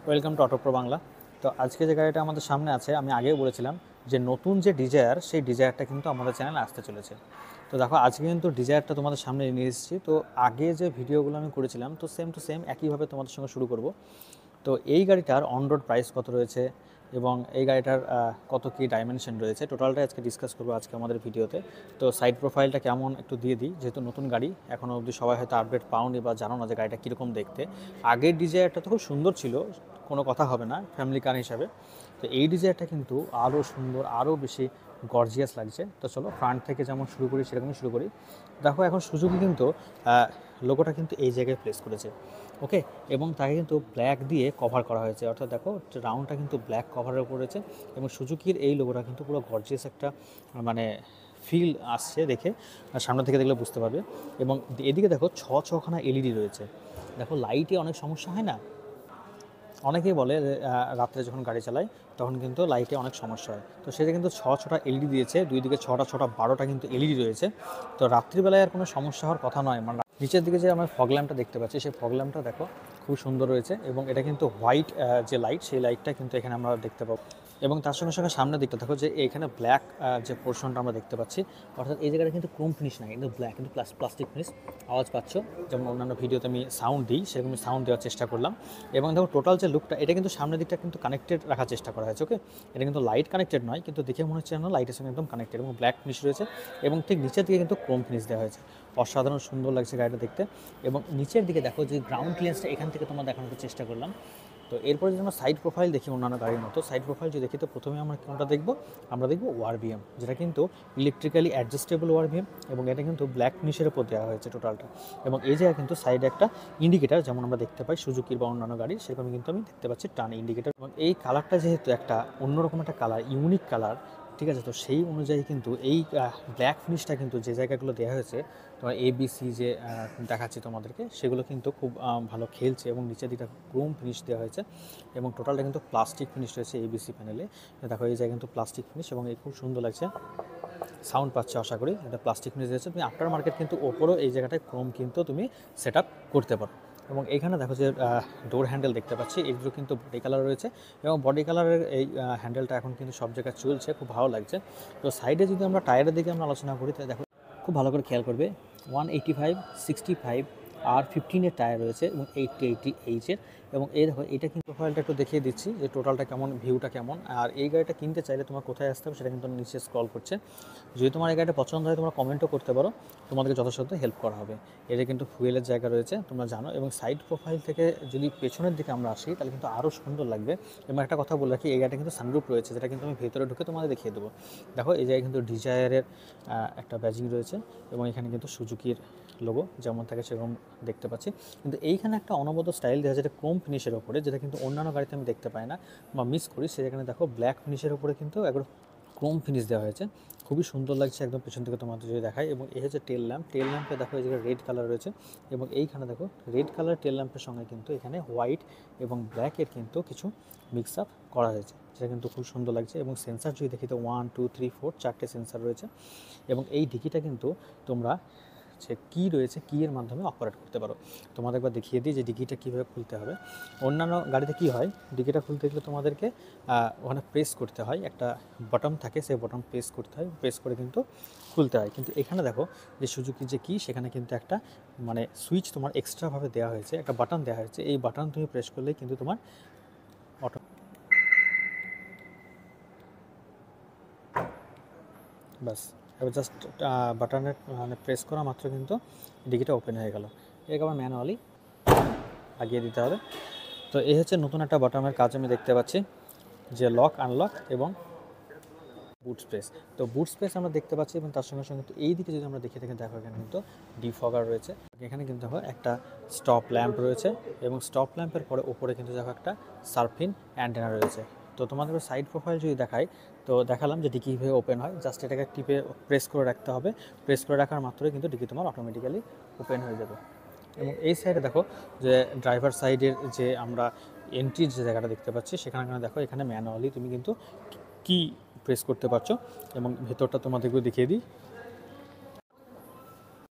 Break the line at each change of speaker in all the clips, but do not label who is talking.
Welcome to অটোপ্রো Bangla. তো আজকে যে গাড়িটা আমাদের সামনে আছে, আমি আগেও বলেছিলাম যে নতুন যে ডিজায়ার, সেই ডিজায়ারটা কিন্তু আমাদের চ্যানেলে আসতে চলেছে। তো দেখো আজকে কিন্তু ডিজায়ারটা তোমাদের সামনে নিয়ে এসেছি। তো আগে যে ভিডিওগুলো আমি করেছিলাম, তো সেম টু সেম একইভাবে তোমাদের সঙ্গে শুরু করব। তো এই গাড়িটার অন রোড প্রাইস কত রয়েছে এবং এই গাড়িটার কত কী ডাইমেনশন রয়েছে, টোটালটাই আজকে ডিসকাস করবো আজকে আমাদের ভিডিওতে। তো সাইড প্রোফাইলটা কেমন একটু দিয়ে দিই, যেহেতু নতুন গাড়ি এখনও অবধি সবাই হয়তো আপডেট পাওনি বা জানো না যে গাড়িটা কীরকম দেখতে। আগের ডিজায়ারটা তো খুব সুন্দর ছিল, কোনো কথা হবে না ফ্যামিলি কার হিসাবে। তো এই ডিজায়ারটা কিন্তু আরও সুন্দর, আরও বেশি গর্জিয়াস লাগছে। তো চলো ফ্রন্ট থেকে যেমন শুরু করি সেরকমই শুরু করি। দেখো এখন সুজুকি কিন্তু লোগোটা কিন্তু এই জায়গায় প্লেস করেছে, ওকে, এবং তাকে কিন্তু ব্ল্যাক দিয়ে কভার করা হয়েছে, অর্থাৎ দেখো রাউন্ডটা কিন্তু ব্ল্যাক কভারের উপর রয়েছে এবং সুজুকির এই লোগোটা কিন্তু পুরো গর্জিয়াস একটা মানে ফিল আসছে দেখে, সামনে থেকে দেখলে বুঝতে পারবে। এবং এদিকে দেখো ছখানা এলইডি রয়েছে। দেখো লাইটে অনেক সমস্যা হয় না, অনেকেই বলে রাত্রে যখন গাড়ি চালায় তখন কিন্তু লাইটে অনেক সমস্যা হয়। তো সেটা কিন্তু ছটা এলইডি দিয়েছে, দুই দিকে ছটা 12টা কিন্তু এলইডি রয়েছে। তো রাত্রিবেলায় আর কোনো সমস্যা হওয়ার কথা নয়। মানে নিচের দিকে যে আমরা ফগ ল্যাম্পটা দেখতে পাচ্ছি, সেই ফগ ল্যাম্পটা দেখো খুব সুন্দর রয়েছে এবং এটা কিন্তু হোয়াইট যে লাইট, সেই লাইটটা কিন্তু এখানে আমরা দেখতে পাবো। এবং তার সঙ্গে সঙ্গে সামনের দিকটা দেখো যে এখানে ব্ল্যাক যে পোর্শনটা আমরা দেখতে পাচ্ছি, অর্থাৎ এই জায়গাটা কিন্তু ক্রোম ফিনিশ না, কিন্তু ব্ল্যাক, কিন্তু প্লাস্টিক ফিনিশ। আওয়াজ পাচ্ছ, যেমন অন্যান্য ভিডিওতে আমি সাউন্ড দিই সেরকম সাউন্ড দেওয়ার চেষ্টা করলাম। এবং দেখো টোটাল যে লুকটা, এটা কিন্তু সামনের দিকটা কিন্তু কানেক্টেড রাখার চেষ্টা করা হয়েছে, ওকে। এটা কিন্তু লাইট কানেক্টেড নয়, কিন্তু দেখে মনে হচ্ছে না লাইটের সঙ্গে একদম কানেক্টেড, এবং ব্ল্যাক ফিনিশ রয়েছে এবং ঠিক নিচের দিকে কিন্তু ক্রোম ফিনিশ দেওয়া হয়েছে। অসাধারণ সুন্দর লাগছে গাড়িটা দেখতে। এবং নিচের দিকে দেখো যে গ্রাউন্ড ক্লিয়ারেন্সটা এখান থেকে তোমার দেখানোর চেষ্টা করলাম। তো এরপরে যদি আমরা সাইড প্রোফাইল দেখি অন্যান্য গাড়ির মতো, সাইড প্রোফাইল যদি দেখি তো প্রথমে আমরা কোনটা দেখবো, আমরা দেখবো ওয়ারবিএম, যেটা কিন্তু ইলেকট্রিক্যালি অ্যাডজাস্টেবল ওয়ারবিএম এবং এটা কিন্তু ব্ল্যাক ফিনিশের উপর দেওয়া হয়েছে টোটালটা। এবং এই জায়গায় কিন্তু সাইডে একটা ইন্ডিকেটার, যেমন আমরা দেখতে পাই সুজুকির বা অন্যান্য গাড়ি, সেরকম কিন্তু আমি দেখতে পাচ্ছি টান ইন্ডিকেটার। এবং এই কালারটা যেহেতু একটা অন্যরকম একটা কালার, ইউনিক কালার, ঠিক আছে, তো সেই অনুযায়ী কিন্তু এই ব্ল্যাক ফিনিশটা কিন্তু যে জায়গাগুলো দেওয়া হয়েছে, তোমার এবিসি যে দেখাচ্ছি তোমাদেরকে, সেগুলো কিন্তু খুব ভালো খেলছে। এবং নিচের দিকটা ক্রোম ফিনিশ দেওয়া হয়েছে এবং টোটালটা কিন্তু প্লাস্টিক ফিনিশ রয়েছে এবিসি প্যানেলে। দেখো এই জায়গায় কিন্তু প্লাস্টিক ফিনিশ এবং এই খুব সুন্দর লাগছে, সাউন্ড পাচ্ছে আশা করি। এটা প্লাস্টিক ফিনিশ দিয়েছে, তুমি আফটার মার্কেট কিন্তু ওপরও এই জায়গাটায় ক্রোম কিন্তু তুমি সেট আপ করতে পারো। এবং এইখানে দেখো যে ডোর হ্যান্ডেল দেখতে পাচ্ছি, এগুলো কিন্তু বডি কালার রয়েছে এবং বডি কালারের এই হ্যান্ডেলটা এখন কিন্তু সব জায়গায় চলছে, খুব ভালো লাগছে। তো সাইডে যদি আমরা টায়ারের দিকে আমরা আলোচনা করি, তাই দেখো খুব ভালো করে খেয়াল করবে, 185, 65 আর 15-এর টায়ার রয়েছে এবং 80-80H-এর। এবং এই দেখো এটা কিন্তু প্রোফাইলটা একটু দেখিয়ে দিচ্ছি যে টোটালটা কেমন, ভিউটা কেমন। আর এই গাড়িটা কিনতে চাইলে তোমার কোথায় আসতে হবে সেটা কিন্তু নিচে স্ক্রল করছে। যদি তোমার এই গাড়িটা পছন্দ হয় তোমরা কমেন্টও করতে পারো, তোমাদেরকে যথাসাধ্য হেল্প করা হবে। এটা কিন্তু ফুয়েলের জায়গা রয়েছে তোমরা জানো। এবং সাইড প্রোফাইল থেকে যদি পেছনের দিকে আমরা আসি তাহলে কিন্তু আরও সুন্দর লাগবে। এবং একটা কথা বলে রাখি, এই গাড়িটা কিন্তু সানরুফ রয়েছে, যেটা কিন্তু আমি ভেতরে ঢুকে তোমাদের দেখিয়ে দেবো। দেখো এই জায়গায় কিন্তু ডিজায়ারের একটা ব্যাজিং রয়েছে এবং এখানে কিন্তু সুজুকির লোগো যেমন থাকে সেরকম দেখতে পাচ্ছি। কিন্তু এইখানে একটা অনবদ্য স্টাইল দেওয়া, যেটা ক্রোম ফিনিশের ওপরে, যেটা কিন্তু অন্যান্য গাড়িতে আমি দেখতে পাই না বা মিস করি। সেখানে দেখো ব্ল্যাক ফিনিশের উপরে কিন্তু একবার ক্রোম ফিনিশ দেওয়া হয়েছে, খুবই সুন্দর লাগছে একদম পেছন থেকে তোমাদের যদি দেখায়। এবং এই হচ্ছে টেল ল্যাম্প, টেল ল্যাম্পে দেখো এই জায়গায় রেড কালার রয়েছে এবং এইখানে দেখো রেড কালার টেল ল্যাম্পের সঙ্গে কিন্তু এখানে হোয়াইট এবং ব্ল্যাকের কিন্তু কিছু মিক্স আপ করা হয়েছে, সেটা কিন্তু খুব সুন্দর লাগছে। এবং সেন্সার যদি দেখি তো 1, 2, 3, 4 চারটে সেন্সার রয়েছে। এবং এই ডিকিটা কিন্তু তোমরা যে কী রয়েছে, কিয়ের মাধ্যমে অপারেট করতে পারো। তোমাদের একবার দেখিয়ে দিই যে ডিকিটা কীভাবে খুলতে হবে। অন্যান্য গাড়িতে কী হয়, ডিকিটা খুলতে গেলে তোমাদেরকে ওখানে প্রেস করতে হয়, একটা বটম থাকে, সেই বটম প্রেস করতে হয়, প্রেস করে কিন্তু খুলতে হয়। কিন্তু এখানে দেখো যে সুজুকি যে কি, সেখানে কিন্তু একটা মানে সুইচ তোমার এক্সট্রাভাবে দেওয়া হয়েছে, একটা বাটন দেওয়া হয়েছে। এই বাটন তুমি প্রেস করলেই কিন্তু তোমার অটো বাস, এবার জাস্ট বাটনের মানে প্রেস করা মাত্র কিন্তু ডিকিটা ওপেন হয়ে গেল। এটাকে আবার ম্যানুয়ালি লাগিয়ে দিতে হবে। তো এই হচ্ছে নতুন একটা বাটনের কাজ আমি দেখতে পাচ্ছি, যে লক আনলক এবং বুট স্পেস। তো বুট স্পেস আমরা দেখতে পাচ্ছি এবং তার সঙ্গে সঙ্গে এই দিকে যদি আমরা দেখে দেখো এখানে কিন্তু ডিফগার রয়েছে, এখানে কিন্তু দেখো একটা স্টপ ল্যাম্প রয়েছে এবং স্টপ ল্যাম্পের পরে উপরে কিন্তু দেখো একটা সার্ফিন অ্যান্টেনা রয়েছে। তো তোমাদের সাইড প্রোফাইল যদি দেখাই, তো দেখালাম যে ডিকি কীভাবে ওপেন হয়, জাস্ট এটাকে টিপে প্রেস করে রাখতে হবে, প্রেস করে রাখার মাত্রই কিন্তু ডিকি তোমার অটোমেটিক্যালি ওপেন হয়ে যাবে। এবং এই সাইডে দেখো যে ড্রাইভার সাইডের যে আমরা এন্ট্রির যে জায়গাটা দেখতে পাচ্ছি, সেখানে দেখো এখানে ম্যানুয়ালি তুমি কিন্তু কি প্রেস করতে পারছো। এবং ভেতরটা তোমাদেরকে দেখিয়ে দিই,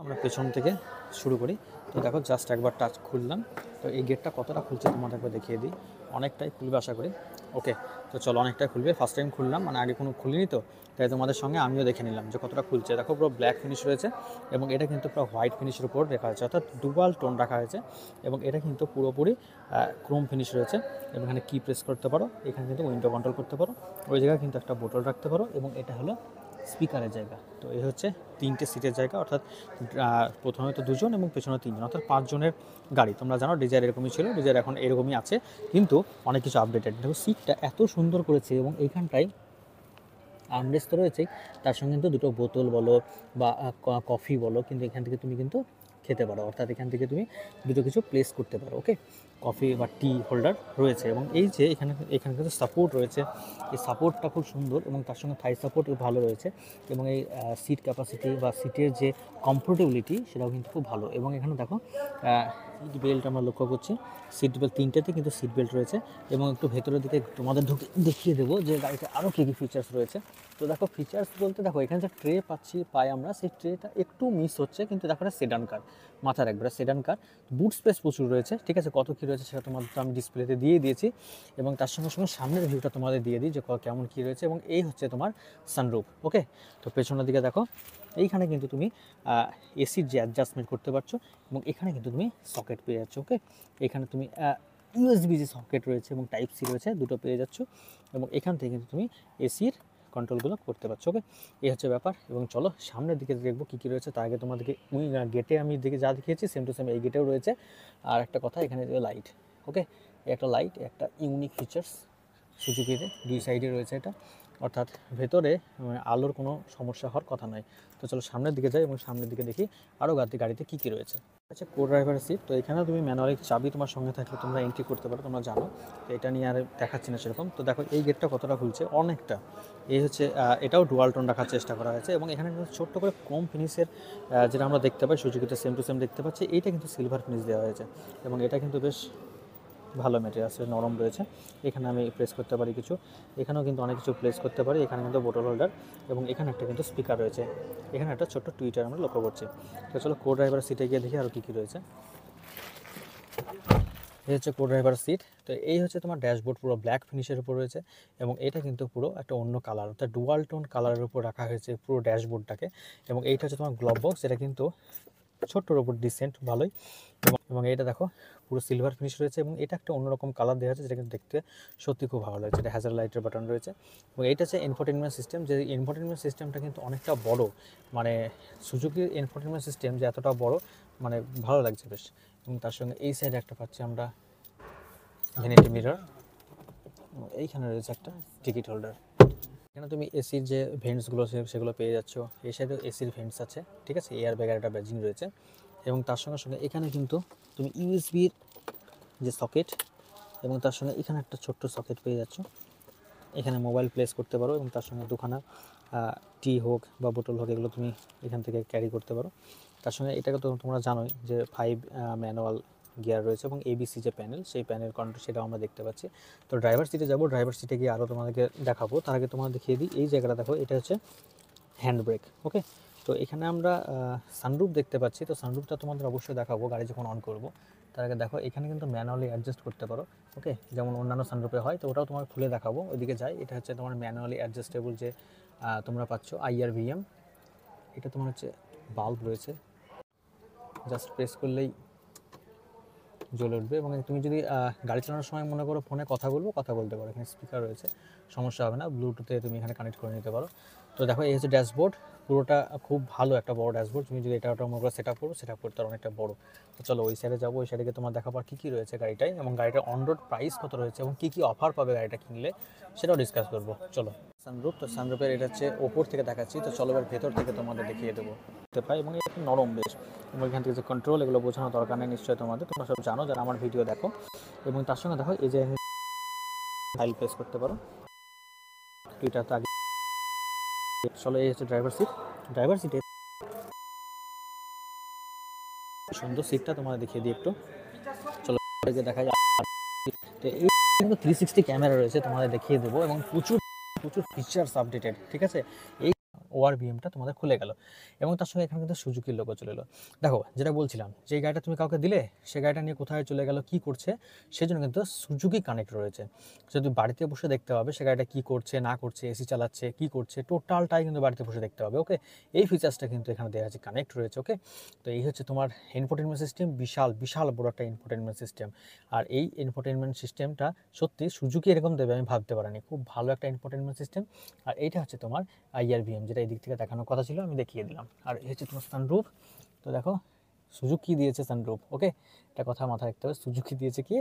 আমরা পেছন থেকে শুরু করি। তো দেখো জাস্ট একবার টাচ খুললাম, তো তো এই গেটটা কতটা খুলছে তোমাদেরকে দেখিয়ে দিই, অনেকটাই খুলবে আশা করি। ওকে, তো চলো অনেকটাই খুলবে, ফার্স্ট টাইম খুললাম, মানে আগে কোনো খুলিনি তো, তাই তোমাদের সঙ্গে আমিও দেখে নিলাম যে কতটা খুলছে। দেখো পুরো ব্ল্যাক ফিনিশ রয়েছে এবং এটা কিন্তু পুরো হোয়াইট ফিনিশের উপর রাখা হয়েছে, অর্থাৎ ডুয়াল টোন রাখা হয়েছে এবং এটা কিন্তু পুরোপুরি ক্রোম ফিনিশ রয়েছে। এবং এখানে কি প্রেস করতে পারো, এখানে কিন্তু উইন্ডো কন্ট্রোল করতে পারো, ওই জায়গায় কিন্তু একটা বোতল রাখতে পারো এবং এটা হলো স্পিকারের জায়গা। তো এই হচ্ছে 3টে সিটের জায়গা, অর্থাৎ প্রথমে তো 2জন এবং পেছনে 3জন, অর্থাৎ 5 জনের গাড়ি। তোমরা জানো ডিজায়ার এরকমই ছিল, ডিজায়ার এখন এরকমই আছে, কিন্তু অনেক কিছু আপডেটেড। দেখো সিটটা এত সুন্দর করেছে এবং এইখানটায় আর্মরেস্ট তো রয়েছেই, তার সঙ্গে কিন্তু দুটো বোতল বলো বা কফি বলো, কিন্তু এখান থেকে তুমি কিন্তু খেতে পারো, অর্থাৎ এখান থেকে তুমি দুটো কিছু প্লেস করতে পারো। ওকে, কফি বা টি হোল্ডার রয়েছে এবং এই যে এখানে কিন্তু সাপোর্ট রয়েছে, এই সাপোর্টটা খুব সুন্দর এবং তার সঙ্গে থাই সাপোর্ট ভালো রয়েছে এবং এই সিট ক্যাপাসিটি বা সিটের যে কমফোর্টেবিলিটি সেটাও কিন্তু খুব ভালো। এবং এখানে দেখো সিট বেল্ট আমরা লক্ষ্য করছি, সিট বেল্ট 3টেতে কিন্তু সিট বেল্ট রয়েছে। এবং একটু ভেতরের দিকে তোমাদের ঢুকে দেখিয়ে দেবো যে গাড়িতে আরও কী কী ফিচার্স রয়েছে। তো দেখো ফিচার্স বলতে দেখো এখানে যে ট্রে পাই আমরা, সেই ট্রেটা একটু মিস হচ্ছে, কিন্তু দেখো এটা সেডান কার, মাথার একবারে সেডান কার। বুট স্পেস প্রচুর রয়েছে, ঠিক আছে, কত কী রয়েছে সেটা তোমাদের তো আমি ডিসপ্লেতে দিয়ে দিয়েছি। এবং তার সঙ্গে সঙ্গে সামনের ভিউটা তোমাদের দিয়ে দিই যে কেমন কী রয়েছে। এবং এই হচ্ছে তোমার সানরুফ। ওকে, তো পেছনের দিকে দেখো এইখানে কিন্তু তুমি এসির যে অ্যাডজাস্টমেন্ট করতে পারছো এবং এখানে কিন্তু তুমি সকেট পেয়ে যাচ্ছ। ওকে, এখানে তুমি ইউএসবি যে সকেট রয়েছে এবং টাইপ সি রয়েছে, দুটো পেয়ে যাচ্ছ এবং এখান থেকে কিন্তু তুমি এসির কন্ট্রোলগুলো করতে পারছো। ওকে, এই হচ্ছে ব্যাপার। এবং চলো সামনের দিকে দেখবো কী কী রয়েছে। তার আগে তোমাদেরকে গেটে আমি যা দেখিয়েছি সেম টু সেম এই গেটেও রয়েছে। আর একটা কথা, এখানে লাইট। ওকে, একটা লাইট, একটা ইউনিক ফিচার্স সুজুকিতে, 2 সাইডে রয়েছে এটা, অর্থাৎ ভেতরে আলোর কোনো সমস্যা হওয়ার কথা নয়। তো চলো সামনের দিকে যাই এবং সামনের দিকে দেখি আরও গাড়িতে কী কী রয়েছে। আচ্ছা, কো ড্রাইভারের সিট। তো এখানে তুমি ম্যানুয়ালি চাবি তোমার সঙ্গে থাকলে তোমরা এন্ট্রি করতে পারো, তোমরা জানো। তো এটা নিয়ে আর দেখাচ্ছি না সেরকম। তো দেখো এই গেটটা কতটা খুলছে, অনেকটা। এই হচ্ছে এটাও ডুয়াল টোন রাখার চেষ্টা করা হয়েছে এবং এখানে কিন্তু ছোট্ট করে ক্রোম ফিনিশের যেটা আমরা দেখতে পাই সুজুকিতে সেম টু সেম দেখতে পাচ্ছি, এইটা কিন্তু সিলভার ফিনিশ দেওয়া হয়েছে এবং এটা কিন্তু বেশ ভালো ম্যাটেরিয়ালস, নরম রয়েছে। এখানে আমি প্রেস করতে পারি কিছু, এখানেও কিন্তু অনেক কিছু প্লেস করতে পারি। এখানে কিন্তু বোতল হোল্ডার এবং এখানে একটা কিন্তু স্পিকার রয়েছে, এখানে একটা ছোট্ট টুইটার আমরা লক্ষ্য করছি। তো চলো কো ড্রাইভার সিটে গিয়ে দেখি আরও কী কী রয়েছে। এই হচ্ছে কো ড্রাইভার সিট। তো এই হচ্ছে তোমার ড্যাশবোর্ড, পুরো ব্ল্যাক ফিনিশের উপর রয়েছে এবং এটা কিন্তু পুরো একটা অন্য কালার, অর্থাৎ ডুয়াল টোন কালারের উপর রাখা হয়েছে পুরো ড্যাশবোর্ডটাকে। এবং এইটা হচ্ছে তোমার গ্লোভ বক্স, এটা কিন্তু ছোট্টর উপর ডিসেন্ট ভালোই। এবং এটা দেখো পুরো সিলভার ফিনিশ রয়েছে এবং এটা একটা অন্যরকম কালার দেওয়া আছে, যেটা কিন্তু দেখতে সত্যি খুব ভালো লাগছে। এটা হ্যাজার লাইটের বাটন রয়েছে এবং এইটা হচ্ছে ইনফোটেনমেন্ট সিস্টেম, যে ইনফোটেনমেন্ট সিস্টেমটা কিন্তু অনেকটা বড়, মানে সুজুকির ইনফোটেনমেন্ট সিস্টেম যে এতটা বড়, মানে ভালো লাগছে বেশ। এবং তার সঙ্গে এই সাইডে একটা পাচ্ছি আমরা ভ্যানিটি মিরর, এইখানে রয়েছে একটা টিকিট হোল্ডার। এখানে তুমি এসির যে ভেন্টসগুলো সেগুলো পেয়ে যাচ্ছ, এই সাইডেও এসির ভেন্টস আছে, ঠিক আছে, এয়ার ব্যাগের একটা ব্যাজিং রয়েছে। এবং তার সঙ্গে সঙ্গে এখানে কিন্তু তুমি ইউএসবির যে সকেট এবং তার সঙ্গে এখানে একটা ছোট্ট সকেট পেয়ে যাচ্ছ, এখানে মোবাইল প্লেস করতে পারো এবং তার সঙ্গে দুখানা টি হোক বা বোতল হোক এগুলো তুমি এখান থেকে ক্যারি করতে পারো। তার সঙ্গে এটাকে তো তোমরা জানোই যে 5 ম্যানুয়াল গিয়ার রয়েছে এবং এবিসি যে প্যানেল, সেই প্যানেল কন্ট্রোল সেটাও আমরা দেখতে পাচ্ছি। তো ড্রাইভার সিটে যাবো, ড্রাইভার সিটে গিয়ে আরও তোমাদেরকে দেখাবো। তার আগে তোমাদের দেখিয়ে দিই এই জায়গাটা দেখো, এটা হচ্ছে হ্যান্ড ব্রেক। ওকে, তো এখানে আমরা সানরুফ দেখতে পাচ্ছি। তো সানরুফটা তোমাদের অবশ্যই দেখাবো গাড়ি যখন অন করবো। তার আগে দেখো এখানে কিন্তু ম্যানুয়ালি অ্যাডজাস্ট করতে পারো। ওকে, যেমন অন্যান্য সানরুফে হয়, তো ওটাও তোমার খুলে দেখাবো। ওইদিকে যাই, এটা হচ্ছে তোমার ম্যানুয়ালি অ্যাডজাস্টেবল যে তোমরা পাচ্ছ IRVM, এটা তোমার হচ্ছে বাল্ব রয়েছে, জাস্ট প্রেস করলেই জ্বলে উঠবে। এবং তুমি যদি গাড়ি চালানোর সময় মনে করো ফোনে কথা বলতে পারো, এখানে স্পিকার রয়েছে, সমস্যা হবে না, ব্লুটুথে তুমি এখানে কানেক্ট করে নিতে পারো। তো দেখো এই হচ্ছে ড্যাশবোর্ড, পুরোটা খুব ভালো একটা বড় ড্যাশবোর্ড। তুমি যদি এটা মনে করো সেট আপ করতে অনেকটা বড়। তো চলো ওই সাইডে যাবো, ওই সাইডে তোমার দেখাবার কী কী রয়েছে গাড়িটায় এবং গাড়িটার অন রোড প্রাইস কত রয়েছে এবং কী কী অফার পাবে গাড়িটা কিনলে, সেটাও ডিসকাস করবো। চলো সানরুফ, তো সানরুফের এটা হচ্ছে ওপর থেকে দেখাচ্ছি। তো চলো এবার ভেতর থেকে তোমাদের দেখিয়ে দেবো পাই এবং এটা নরম বেশ। এবং এখান থেকে যে কন্ট্রোল, এগুলো বোঝানোর দরকার নেই নিশ্চয়ই তোমাদের, তোমরা সব জানো যারা আমার ভিডিও দেখো। এবং তার সঙ্গে দেখো এই যে ফাইল প্রেস করতে পারো, টুইটার তো আগে। চলো এই হচ্ছে ড্রাইভার সিটে সুন্দর সিটটা তোমাদের দেখিয়ে দিই একটু। চলো যে দেখা যায়, তো এই কিন্তু 360 ক্যামেরা রয়েছে, তোমাদের দেখিয়ে দেবো এবং প্রচুর ফিচার্স আপডেটেড, ঠিক আছে। এই ORVMটা তোমাদের খুলে গেল এবং তার সঙ্গে এখানে কিন্তু সুজুকির লোগো চলে এলো। দেখো যেটা বলছিলাম, যে গাড়িটা তুমি কাউকে দিলে সে গাড়িটা নিয়ে কোথায় চলে গেল, কী করছে, সেজন্য কিন্তু সুজুকি কানেক্ট রয়েছে। যদি বাড়িতে বসে দেখতে হবে সে গাড়িটা কী করছে না করছে, এসি চালাচ্ছে কী করছে, টোটালটাই কিন্তু বাড়িতে বসে দেখতে হবে। ওকে, এই ফিচার্সটা কিন্তু এখানে দেওয়া আছে, কানেক্ট রয়েছে। ওকে, তো এই হচ্ছে তোমার ইনফোটেনমেন্ট সিস্টেম, বিশাল বিশাল বড় একটা ইনফোটেনমেন্ট সিস্টেম। আর এই ইনফোটেনমেন্ট সিস্টেমটা সত্যি সুজুকি এরকম দেবে আমি ভাবতে পারিনি, খুব ভালো একটা ইনফোটেনমেন্ট সিস্টেম। আর এইটা হচ্ছে তোমার IRVM, যেটা এই দিক থেকে দেখানোর কথা ছিল, আমি দেখিয়ে দিলাম। আর এই হচ্ছে তোমার সানরুফ। তো দেখো সুজুকি দিয়েছে সানরুফ। ওকে, একটা কথা মাথায় রাখতে হবে, সুজুকি দিয়েছে কি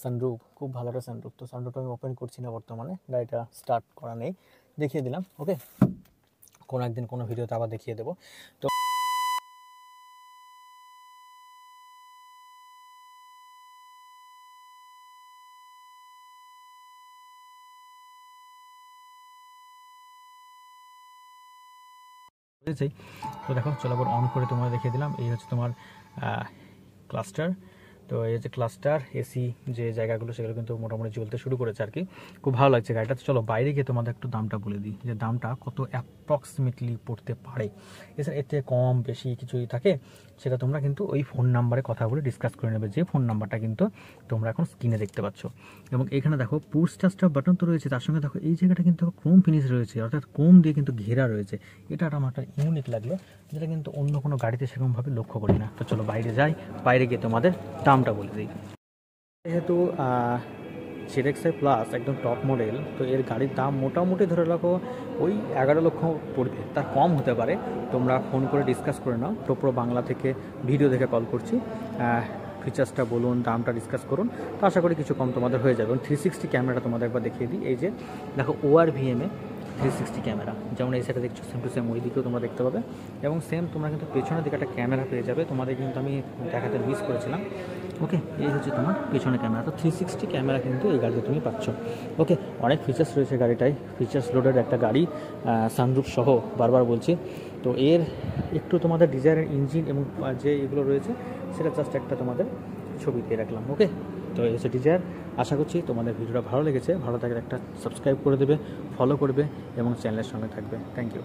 সানরুফ, খুব ভালো একটা সানরুফ। তো সানরুফটা আমি ওপেন করছি না বর্তমানে, গাড়িটা স্টার্ট করা নেই, দেখিয়ে দিলাম। ওকে, কোনো একদিন কোনো ভিডিওতে আবার দেখিয়ে দেবো। তো তো দেখো চলো আবার অন করে তোমার দেখিয়ে দিলাম। এই হচ্ছে তোমার ক্লাস্টার। তো এই যে ক্লাস্টার এসি যে জায়গাগুলো সেগুলো কিন্তু মোটামুটি জ্বলতে শুরু করেছে আর কি, খুব ভালো লাগছে গাড়িটা। তো চলো বাইরে গিয়ে তোমাদের একটু দামটা বলে দিই, যে দামটা কত অ্যাপ্রক্সিমেটলি পড়তে পারে। এছাড়া এর থেকে কম বেশি কিছুই থাকে, সেটা তোমরা কিন্তু ওই ফোন নাম্বারে কথা বলে ডিসকাস করে নেবে, যে ফোন নাম্বারটা কিন্তু তোমরা এখন স্ক্রিনে দেখতে পাচ্ছ। এবং এখানে দেখো পুশ স্টার্ট বাটন তো রয়েছে, তার সঙ্গে দেখো এই জায়গাটা কিন্তু ক্রোম ফিনিশ রয়েছে, অর্থাৎ ক্রোম দিয়ে কিন্তু ঘেরা রয়েছে। এটা আমার একটা ইউনিক লাগলো, যেটা কিন্তু অন্য কোনো গাড়িতে সেরকমভাবে লক্ষ্য করি না। তো চলো বাইরে যাই, বাইরে গিয়ে তোমাদের দামটা বলে দিই। যেহেতু ZX-i প্লাস একদম টপ মডেল, তো এর গাড়ির দাম মোটামুটি ধরে রাখো ওই 11 লক্ষ পড়বে, তার কম হতে পারে। তোমরা ফোন করে ডিসকাস করে নাও, টোপ্রো বাংলা থেকে ভিডিও দেখে কল করছি, ফিচার্সটা বলুন, দামটা ডিসকাস করুন, তো আশা করি কিছু কম তোমাদের হয়ে যাবে। 360 ক্যামেরাটা তোমাদের একবার দেখিয়ে দিই। এই যে দেখো ORVM-এ 360 ক্যামেরা, যেমন এই সাইডে দেখছো সেম টু সেম ওই দিকেও তোমরা দেখতে পাবে, এবং সেম তোমরা কিন্তু পেছনের দিকে একটা ক্যামেরা পেয়ে যাবে, তোমাদের কিন্তু আমি দেখাতে মিস করেছিলাম। ওকে, এই হচ্ছে তোমার পেছনে ক্যামেরা। তো 360 ক্যামেরা কিন্তু এই গাড়িতে তুমি পাচ্ছ। ওকে, অনেক ফিচার্স রয়েছে গাড়িটায়, ফিচার্স লোডেড একটা গাড়ি, সানরুফ সহ, বারবার বলছি। তো এর একটু তোমাদের ডিজায়ারের ইঞ্জিন এবং যে এগুলো রয়েছে সেটা জাস্ট একটা তোমাদের ছবি দিয়ে রাখলাম। ওকে, তো এই হচ্ছে ডিজায়ার। আশা করছি তোমাদের ভিডিওটা ভালো লেগেছে, ভালো থাকলে একটা সাবস্ক্রাইব করে দেবে, ফলো করবে এবং চ্যানেলের সঙ্গে থাকবে। Thank you.